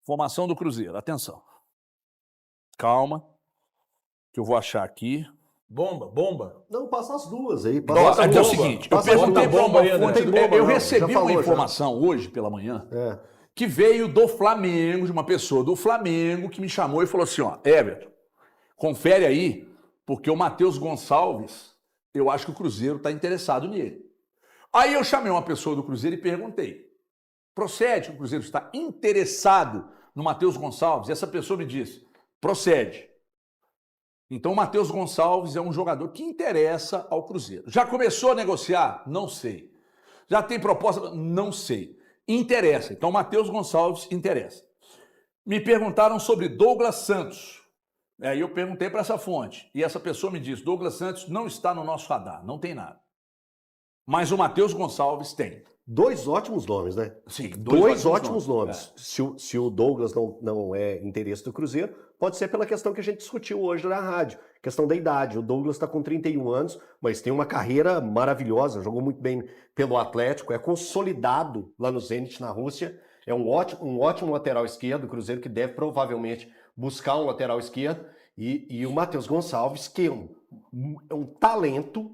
Formação do Cruzeiro, atenção. Calma, que eu vou achar aqui. Bomba. Não, passa as duas aí. Ó, é o bomba. seguinte, eu Passa as perguntei duas. para uma Bomba aí, fonte, André. Não tem eu bomba, não. recebi Já falou, uma já. informação hoje pela manhã É. que veio do Flamengo, de uma pessoa do Flamengo que me chamou e falou assim, ó, Everton, confere aí, porque o Matheus Gonçalves, eu acho que o Cruzeiro está interessado nele. Aí eu chamei uma pessoa do Cruzeiro e perguntei, procede que o Cruzeiro está interessado no Matheus Gonçalves? E essa pessoa me disse, procede. Então o Matheus Gonçalves é um jogador que interessa ao Cruzeiro. Já começou a negociar? Não sei. Já tem proposta? Não sei. Interessa. Então o Matheus Gonçalves interessa. Me perguntaram sobre Douglas Santos. Aí eu perguntei para essa fonte. E essa pessoa me disse, Douglas Santos não está no nosso radar, não tem nada. Mas o Matheus Gonçalves tem. Dois ótimos nomes, né? Sim, Dois ótimos nomes. Se o Douglas não é interesse do Cruzeiro, pode ser pela questão que a gente discutiu hoje na rádio, questão da idade. O Douglas está com 31 anos, mas tem uma carreira maravilhosa, jogou muito bem pelo Atlético, é consolidado lá no Zenit, na Rússia, é um ótimo lateral esquerdo, o Cruzeiro que deve provavelmente buscar um lateral esquerdo, e o Matheus Gonçalves, que é um talento,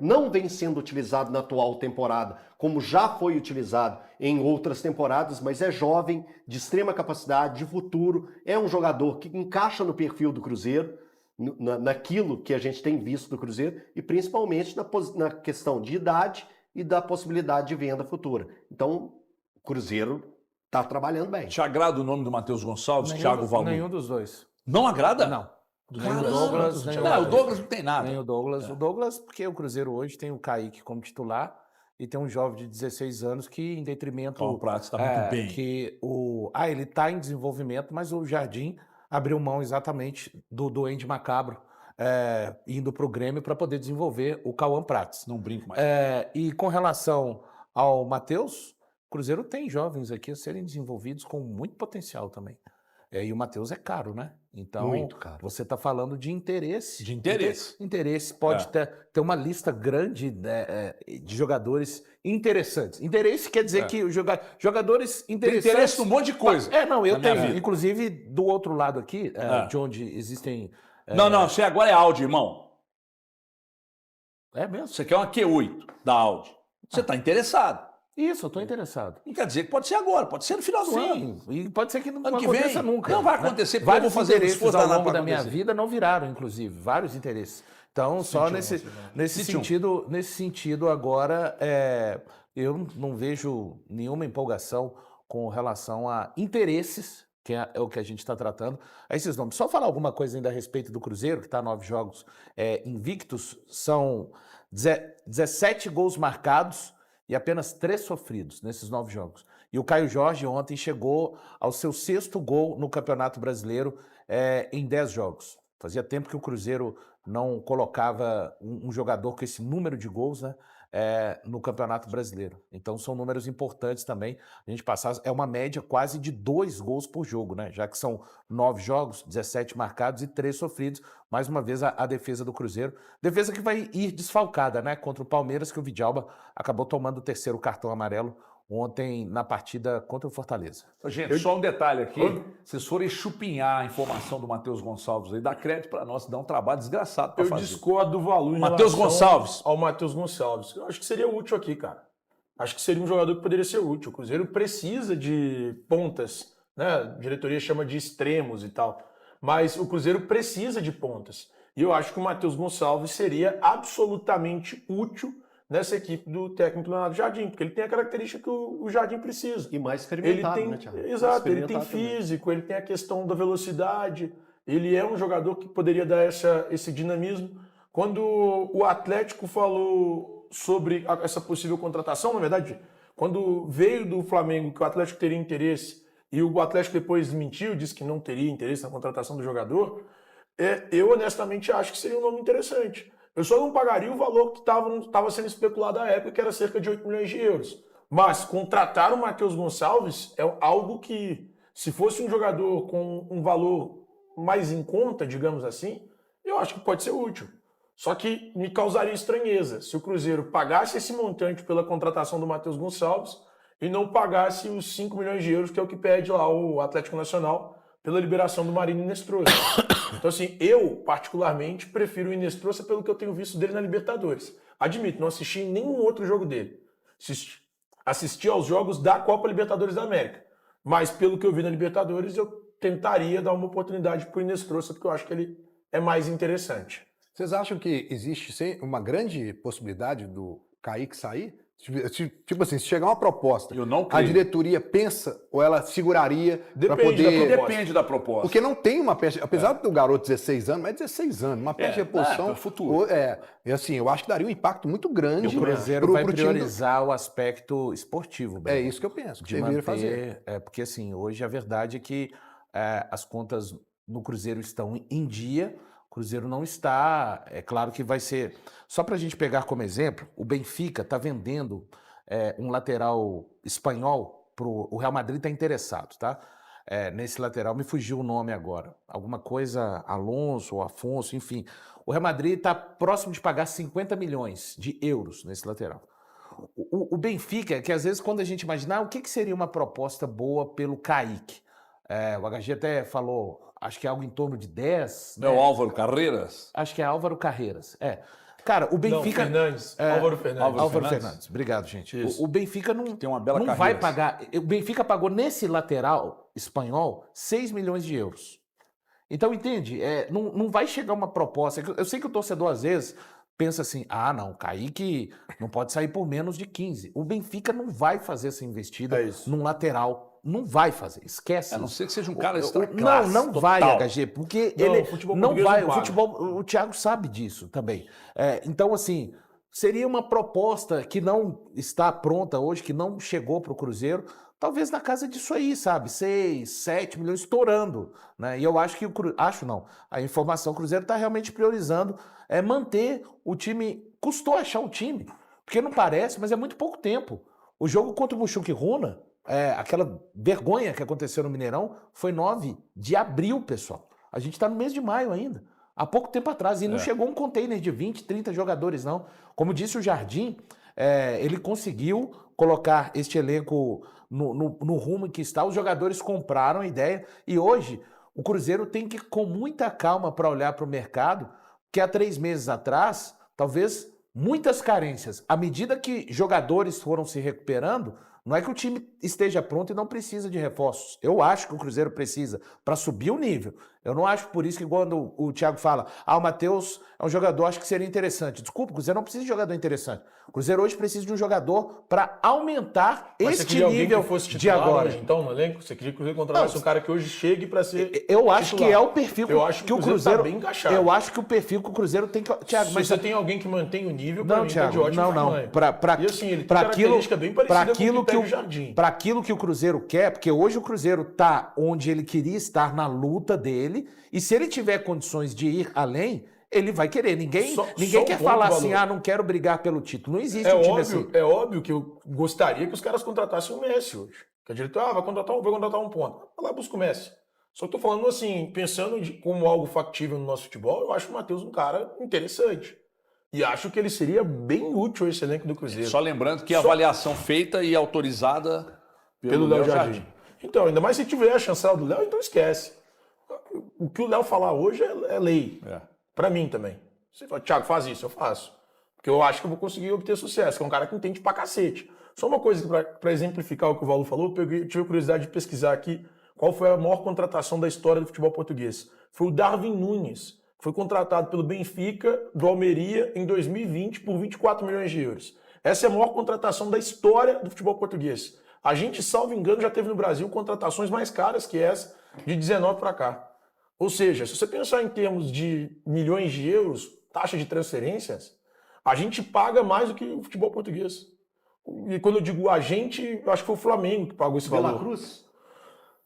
não vem sendo utilizado na atual temporada, como já foi utilizado em outras temporadas, mas é jovem, de extrema capacidade, de futuro, é um jogador que encaixa no perfil do Cruzeiro, naquilo que a gente tem visto do Cruzeiro, e principalmente na questão de idade e da possibilidade de venda futura. Então, o Cruzeiro está trabalhando bem. Te agrada o nome do Matheus Gonçalves, Thiago Valmir? Nenhum dos dois. Não agrada? Não. Nem Caramba, o Douglas, nem não, o Douglas não tem nada. Nem o Douglas. É. O Douglas, porque o Cruzeiro hoje tem o Kaique como titular e tem um jovem de 16 anos que, em detrimento... O Prats está muito bem. Ele está em desenvolvimento, mas o Jardim abriu mão exatamente do Duende Macabro, indo para o Grêmio para poder desenvolver o Cauã Prats. Não brinco mais. E com relação ao Matheus, o Cruzeiro tem jovens aqui a serem desenvolvidos com muito potencial também. E o Matheus é caro, né? Então, Muito caro. você está falando de interesse. De interesse. Interesse pode ter uma lista grande de jogadores interessantes. Interesse quer dizer que os jogadores Tem interessantes... interesse num monte de coisa. Eu na minha tenho. vida. Inclusive, do outro lado aqui, de onde existem... Não, você agora é Audi, irmão. É mesmo? Você quer uma Q8 da Audi. Você está interessado. Isso, eu estou interessado. Não quer dizer que pode ser agora, pode ser no final do ano. Sim, e pode ser que não Ano que aconteça vem. nunca. Não vai né? acontecer, porque Vários eu vou fazer um interesses esforço ao danado longo pra da minha acontecer. vida não viraram, inclusive, vários interesses. Então, só nesse sentido agora, eu não vejo nenhuma empolgação com relação a interesses, que é o que a gente está tratando, a esses nomes. Só falar alguma coisa ainda a respeito do Cruzeiro, que está 9 jogos invictos, são 17 gols marcados e apenas 3 sofridos nesses 9 jogos. E o Caio Jorge ontem chegou ao seu 6º gol no Campeonato Brasileiro em 10 jogos. Fazia tempo que o Cruzeiro não colocava um jogador com esse número de gols, né, no Campeonato Brasileiro. Então são números importantes também. A gente passar uma média quase de 2 gols por jogo, né? Já que são 9 jogos, 17 marcados e 3 sofridos. Mais uma vez a defesa do Cruzeiro. Defesa que vai ir desfalcada, né? Contra o Palmeiras, que o Vidalba acabou tomando o 3º cartão amarelo ontem na partida contra o Fortaleza. Gente, só um detalhe aqui. Se vocês forem chupinhar a informação do Matheus Gonçalves aí, dá crédito para nós, dá um trabalho desgraçado para fazer. Eu discordo do valor em Matheus relação Gonçalves. ao Matheus Gonçalves. Eu acho que seria útil aqui, cara. Acho que seria um jogador que poderia ser útil. O Cruzeiro precisa de pontas, né? A diretoria chama de extremos e tal. Mas o Cruzeiro precisa de pontas. E eu acho que o Matheus Gonçalves seria absolutamente útil nessa equipe do técnico Leonardo Jardim, porque ele tem a característica que o Jardim precisa. E mais experimentado, ele tem, né, Thiago? Exato, ele tem físico, ele tem a questão da velocidade, ele é um jogador que poderia dar esse dinamismo. Quando o Atlético falou sobre essa possível contratação, na verdade, quando veio do Flamengo que o Atlético teria interesse, e o Atlético depois desmentiu, disse que não teria interesse na contratação do jogador, eu honestamente acho que seria um nome interessante. Eu só não pagaria o valor que estava sendo especulado à época, que era cerca de 8 milhões de euros. Mas contratar o Matheus Gonçalves é algo que, se fosse um jogador com um valor mais em conta, digamos assim, eu acho que pode ser útil. Só que me causaria estranheza se o Cruzeiro pagasse esse montante pela contratação do Matheus Gonçalves e não pagasse os 5 milhões de euros, que é o que pede lá o Atlético Nacional pela liberação do Marino Inestrosa. Então, assim, eu, particularmente, prefiro o Inestrosa pelo que eu tenho visto dele na Libertadores. Admito, não assisti nenhum outro jogo dele. Assisti aos jogos da Copa Libertadores da América. Mas, pelo que eu vi na Libertadores, eu tentaria dar uma oportunidade para o Inestrosa, porque eu acho que ele é mais interessante. Vocês acham que existe uma grande possibilidade do Kaique sair? Tipo assim, se chegar uma proposta, Eu não a creio. diretoria pensa ou ela seguraria para Depende da poder... proposta. Depende da proposta. Porque não tem uma peça, apesar do garoto 16 anos, mas 16 anos, uma peça de reposição. é futuro. E assim, eu acho que daria um impacto muito grande. O Cruzeiro vai pro time do- priorizar o aspecto esportivo, É Breno, isso que eu penso, que de deveria manter, fazer. porque assim, hoje a verdade é que as contas no Cruzeiro estão em dia, o Cruzeiro não está, é claro que vai ser, só para a gente pegar como exemplo, o Benfica está vendendo um lateral espanhol, o Real Madrid está interessado, tá? Nesse lateral, me fugiu o nome agora, alguma coisa Alonso ou Afonso, enfim, o Real Madrid está próximo de pagar 50 milhões de euros nesse lateral. O Benfica, que às vezes quando a gente imaginar o que seria uma proposta boa pelo Kaique, o HG até falou, acho que é algo em torno de 10, Não é o Álvaro Carreiras? acho que é Álvaro Carreiras, Cara, o Benfica... Não, Fernandes. Álvaro Fernandes. Álvaro Fernandes. Fernandes, obrigado, gente. Isso. O Benfica não, Tem uma bela não carreira. vai pagar... O Benfica pagou nesse lateral espanhol 6 milhões de euros. Então, entende? Não vai chegar uma proposta... Eu sei que o torcedor, às vezes, pensa assim, não, o Kaique não pode sair por menos de 15. O Benfica não vai fazer essa investida É isso. num lateral. Não vai fazer, esquece. A não ser que seja um cara Não, extra-classe, não vai, total. HG, porque Não, ele o futebol não português vai. não O paga. futebol, o Thiago sabe disso também. Então, assim, seria uma proposta que não está pronta hoje, que não chegou para o Cruzeiro, talvez na casa disso aí, sabe? 6, 7 milhões estourando, né? E eu acho que a informação, o Cruzeiro está realmente priorizando manter o time. Custou achar um time, porque não parece, mas é muito pouco tempo. O jogo contra o Buchuque Runa, aquela vergonha que aconteceu no Mineirão, foi 9 de abril, pessoal. A gente está no mês de maio ainda. Há pouco tempo atrás. E não chegou um container de 20, 30 jogadores, não. Como disse o Jardim, ele conseguiu colocar este elenco no rumo em que está. Os jogadores compraram a ideia. E hoje, o Cruzeiro tem que ir com muita calma para olhar para o mercado, que há 3 meses atrás, talvez muitas carências. À medida que jogadores foram se recuperando, não é que o time esteja pronto e não precisa de reforços. Eu acho que o Cruzeiro precisa para subir o nível. Eu não acho por isso que quando o Thiago fala, o Matheus é um jogador, acho que seria interessante. Desculpa, o Cruzeiro não precisa de jogador interessante. O Cruzeiro hoje precisa de um jogador para aumentar Mas você este queria alguém nível que fosse de titular agora. hoje, então, no elenco? Você queria que o Cruzeiro contratasse um cara que hoje chegue para ser Eu acho titular. que é o perfil Eu acho que o tá Cruzeiro... bem encaixado. Eu acho que o perfil que o Cruzeiro tem que... Thiago, Se mas você tem alguém que mantém o nível, pra Não, mim tá Thiago, de ótimo não. tamanho. Pra E assim, ele tem pra característica bem parecida com o que pede o Jardim. Para aquilo que o Cruzeiro quer, porque hoje o Cruzeiro está onde ele queria estar na luta dele, e se ele tiver condições de ir além, ele vai querer. Ninguém Só quer um falar ponto, assim, Valor. não quero brigar pelo título. Não existe um time assim. É óbvio que eu gostaria que os caras contratassem o Messi hoje. Que a diretora vai contratar um ponto. Vai lá, busca o Messi. Só que tô falando assim, pensando como algo factível no nosso futebol, eu acho o Matheus um cara interessante. E acho que ele seria bem útil esse elenco do Cruzeiro. Só lembrando que a avaliação feita e autorizada Pelo Léo Jardim. Então, ainda mais se tiver a chancela do Léo, então esquece. O que o Léo falar hoje é lei. Pra mim também. Você fala, Thiago, faz isso, eu faço. Porque eu acho que eu vou conseguir obter sucesso, que é um cara que entende pra cacete. Só uma coisa pra exemplificar o que o Valor falou, eu tive a curiosidade de pesquisar aqui qual foi a maior contratação da história do futebol português. Foi o Darwin Nunes, que foi contratado pelo Benfica, do Almeria, em 2020 por 24 milhões de euros. Essa é a maior contratação da história do futebol português. A gente, salvo engano, já teve no Brasil contratações mais caras que essa, de 19 para cá. Ou seja, se você pensar em termos de milhões de euros, taxa de transferências, a gente paga mais do que o futebol português. E quando eu digo a gente, eu acho que foi o Flamengo que pagou esse valor. De La Cruz?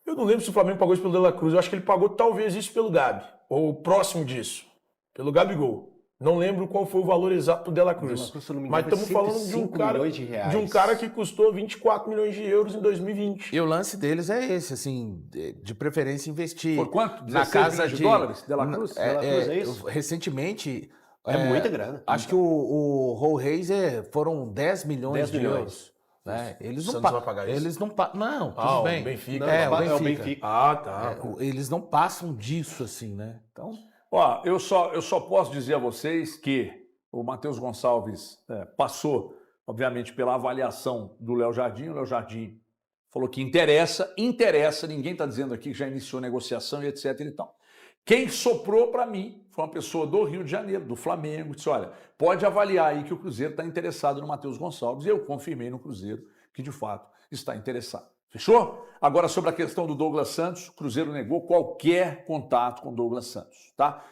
Eu não lembro se o Flamengo pagou isso pelo De La Cruz, eu acho que ele pagou talvez isso pelo Gabi, ou próximo disso, pelo Gabigol. Não lembro qual foi o valor exato do De La Cruz. Cruz, se eu não me Mas engano, estamos foi falando de um 105 cara, milhões de reais. de um cara que custou 24 milhões de euros em 2020. E o lance deles é esse, assim, de preferência investir Por quanto? na 16 casa milhões de de dólares, De La Cruz? De La Cruz, é isso? Recentemente... É muita grana. Acho que o Rollraiser foram 10 milhões 10 de milhões. euros. Né? Eles O não Santos pa- vai pagar isso? Eles não Não, tudo Ah, bem. o Benfica. É, o É o Benfica. Benfica. Ah, tá. Eles não passam disso assim, né? Então, Ó, eu só posso dizer a vocês que o Matheus Gonçalves passou, obviamente, pela avaliação do Léo Jardim. O Léo Jardim falou que interessa, ninguém está dizendo aqui que já iniciou negociação e etc. e tal. Quem soprou para mim foi uma pessoa do Rio de Janeiro, do Flamengo, disse, olha, pode avaliar aí que o Cruzeiro está interessado no Matheus Gonçalves. E eu confirmei no Cruzeiro que, de fato, está interessado. Fechou? Agora, sobre a questão do Douglas Santos, o Cruzeiro negou qualquer contato com o Douglas Santos, tá?